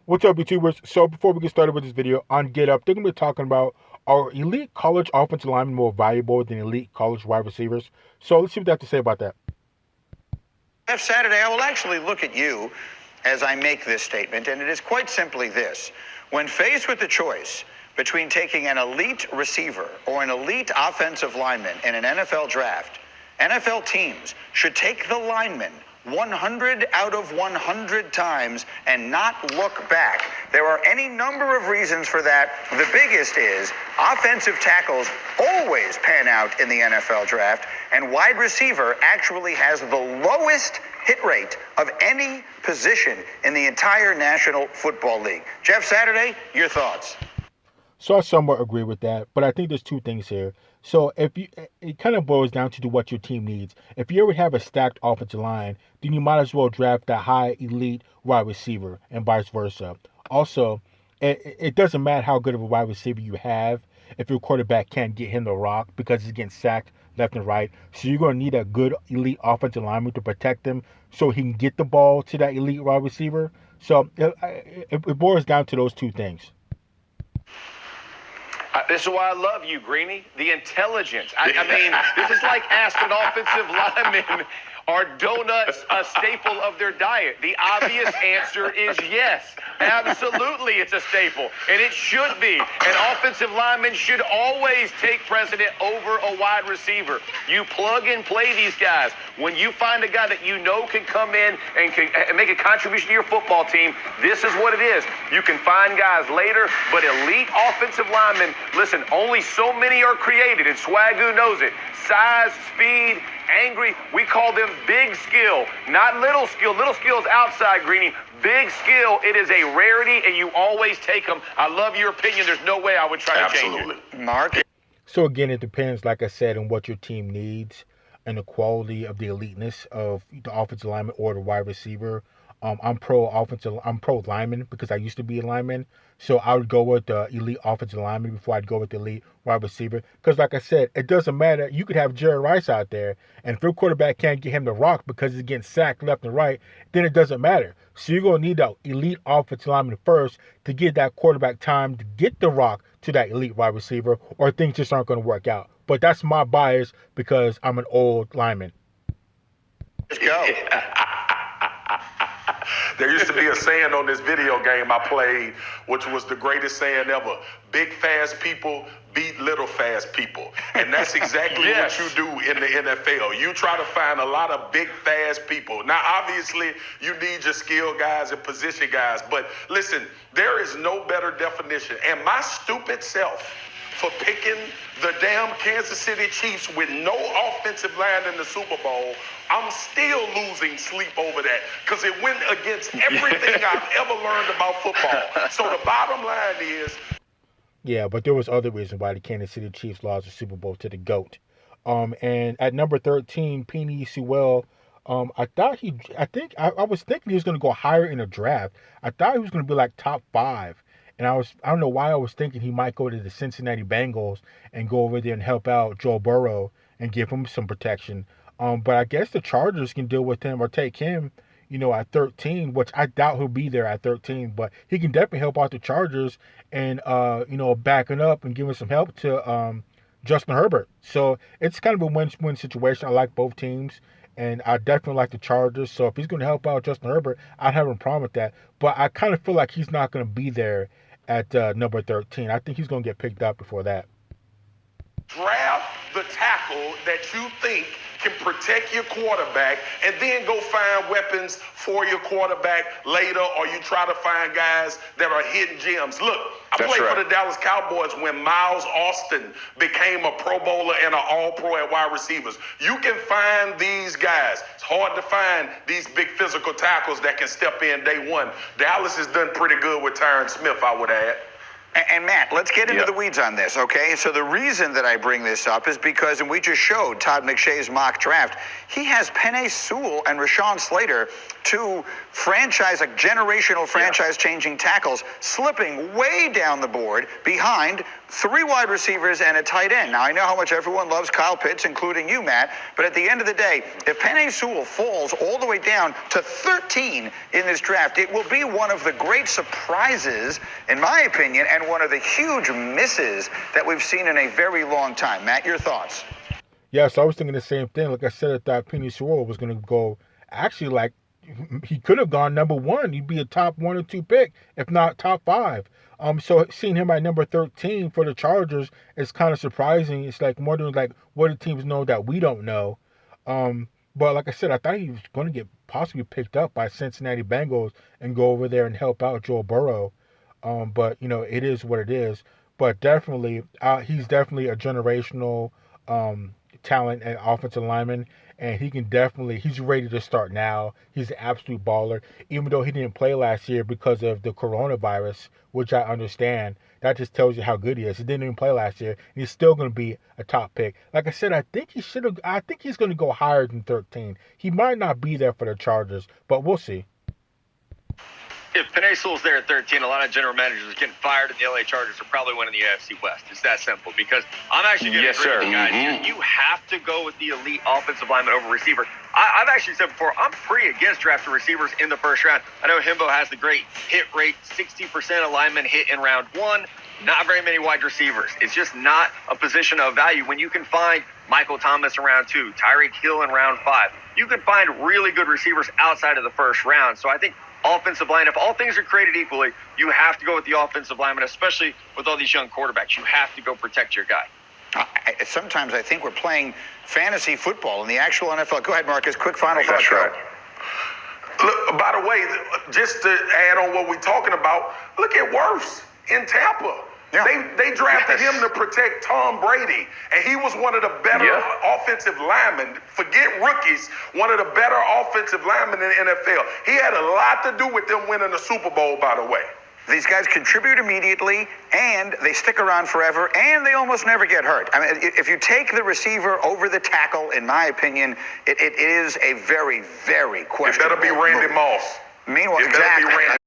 What's up, YouTubers? So before we get started with this video, on Get Up, they're going to be talking about, are elite college offensive linemen more valuable than elite college wide receivers? So let's see what they have to say about that. Jeff Saturday, I will actually look at you as I make this statement, and it is quite simply this. When faced with the choice between taking an elite receiver or an elite offensive lineman in an NFL draft, NFL teams should take the lineman 100 out of 100 times and not look back. There are any number of reasons for that. The biggest is offensive tackles always pan out in the NFL draft, and wide receiver actually has the lowest hit rate of any position in the entire National Football League. Jeff Saturday, your thoughts? So I somewhat agree with that, but I think there's two things here. So it kind of boils down to what your team needs. If you ever have a stacked offensive line, then you might as well draft that high elite wide receiver and vice versa. Also, it doesn't matter how good of a wide receiver you have if your quarterback can't get him the rock because he's getting sacked left and right. So you're going to need a good elite offensive lineman to protect him so he can get the ball to that elite wide receiver. So it boils down to those two things. This is why I love you, Greeny. The intelligence. I mean, this is like asking offensive linemen, are donuts a staple of their diet? The obvious answer is yes. Absolutely, it's a staple. And it should be. An offensive lineman should always take precedent over a wide receiver. You plug and play these guys. When you find a guy that you know can come in and can make a contribution to your football team, this is what it is. You can find guys later, but elite offensive linemen, listen, only so many are created, and Swagoo knows it. Size, speed, angry. We call them big skill, not little skill. Little skill is outside, Greeny. Big skill, it is a rarity, and you always take them. I love your opinion. There's no way I would try to change it. Mark? So again, it depends, like I said, on what your team needs and the quality of the eliteness of the offensive lineman or the wide receiver. I'm pro lineman because I used to be a lineman. So I would go with the elite offensive lineman before I'd go with the elite wide receiver. Because like I said, it doesn't matter. You could have Jerry Rice out there, and if your quarterback can't get him the rock because he's getting sacked left and right, then it doesn't matter. So you're going to need that elite offensive lineman first to get that quarterback time to get the rock to that elite wide receiver, or things just aren't going to work out. But that's my bias because I'm an old lineman. Let's go. There used to be a saying on this video game I played, which was the greatest saying ever. Big, fast people beat little, fast people. And that's exactly Yes. what you do in the NFL. You try to find a lot of big, fast people. Now, obviously, you need your skill guys and position guys. But listen, there is no better definition. And my stupid self for picking the damn Kansas City Chiefs with no offensive line in the Super Bowl, I'm still losing sleep over that because it went against everything I've ever learned about football. So the bottom line is... Yeah, but there was other reasons why the Kansas City Chiefs lost the Super Bowl to the GOAT. And at number 13, Penei Sewell, I was thinking he was going to go higher in the draft. I thought he was going to be like top 5. And I don't know why I was thinking he might go to the Cincinnati Bengals and go over there and help out Joe Burrow and give him some protection. But I guess the Chargers can deal with him or take him, at 13, which I doubt he'll be there at 13, but he can definitely help out the Chargers and, backing up and giving some help to Justin Herbert. So it's kind of a win-win situation. I like both teams, and I definitely like the Chargers. So if he's going to help out Justin Herbert, I'd have a problem with that. But I kind of feel like he's not going to be there at number 13. I think he's going to get picked up before that. Draft the tackle that you think can protect your quarterback and then go find weapons for your quarterback later, or you try to find guys that are hidden gems. Look, I played for the Dallas Cowboys when Miles Austin became a Pro Bowler and an All-Pro at wide receivers. You can find these guys. It's hard to find these big physical tackles that can step in day one. Dallas has done pretty good with Tyron Smith, I would add. And Matt, let's get into the weeds on this, okay? So the reason that I bring this up is because, and we just showed Todd McShay's mock draft, he has Penei Sewell and Rashawn Slater, two generational franchise-changing tackles, slipping way down the board behind 3 wide receivers and a tight end. Now, I know how much everyone loves Kyle Pitts, including you, Matt, but at the end of the day, if Penei Sewell falls all the way down to 13 in this draft, it will be one of the great surprises, in my opinion, and one of the huge misses that we've seen in a very long time. Matt, your thoughts? Yes, I was thinking the same thing. Like I said, I thought Penei Sewell was going to go, actually, like, he could have gone number 1. He'd be a top 1 or 2 pick, if not top 5. So seeing him at number 13 for the Chargers is kind of surprising. It's like wondering, like, what do teams know that we don't know? But like I said, I thought he was going to get possibly picked up by Cincinnati Bengals and go over there and help out Joe Burrow. But, it is what it is. But definitely, he's definitely a generational talent and offensive lineman. And he's ready to start now. He's an absolute baller. Even though he didn't play last year because of the coronavirus, which I understand, that just tells you how good he is. He didn't even play last year. And he's still going to be a top pick. Like I said, I think he's going to go higher than 13. He might not be there for the Chargers, but we'll see. If Penei Sewell's there at 13, a lot of general managers getting fired, and the LA Chargers are probably winning the AFC West. It's that simple. Because I'm actually going to agree with you guys. You have to go with the elite offensive lineman over receiver. I've actually said before, I'm pretty against drafting receivers in the first round. I know Himbo has the great hit rate, 60% of linemen hit in round 1. Not very many wide receivers. It's just not a position of value. When you can find Michael Thomas in round 2, Tyreek Hill in round 5, you can find really good receivers outside of the first round. So I think offensive line, if all things are created equally, you have to go with the offensive lineman, especially with all these young quarterbacks. You have to go protect your guy. Sometimes I think we're playing fantasy football in the actual NFL. Go ahead, Marcus. Quick final thought. That's right. Look, by the way, just to add on what we're talking about, look at Wirfs in Tampa. Yeah. They drafted him to protect Tom Brady, and he was one of the better offensive linemen. Forget rookies, one of the better offensive linemen in the NFL. He had a lot to do with them winning the Super Bowl, by the way. These guys contribute immediately, and they stick around forever, and they almost never get hurt. I mean, if you take the receiver over the tackle, in my opinion, it is a very, very questionable It better be Randy Moss. Meanwhile, exactly.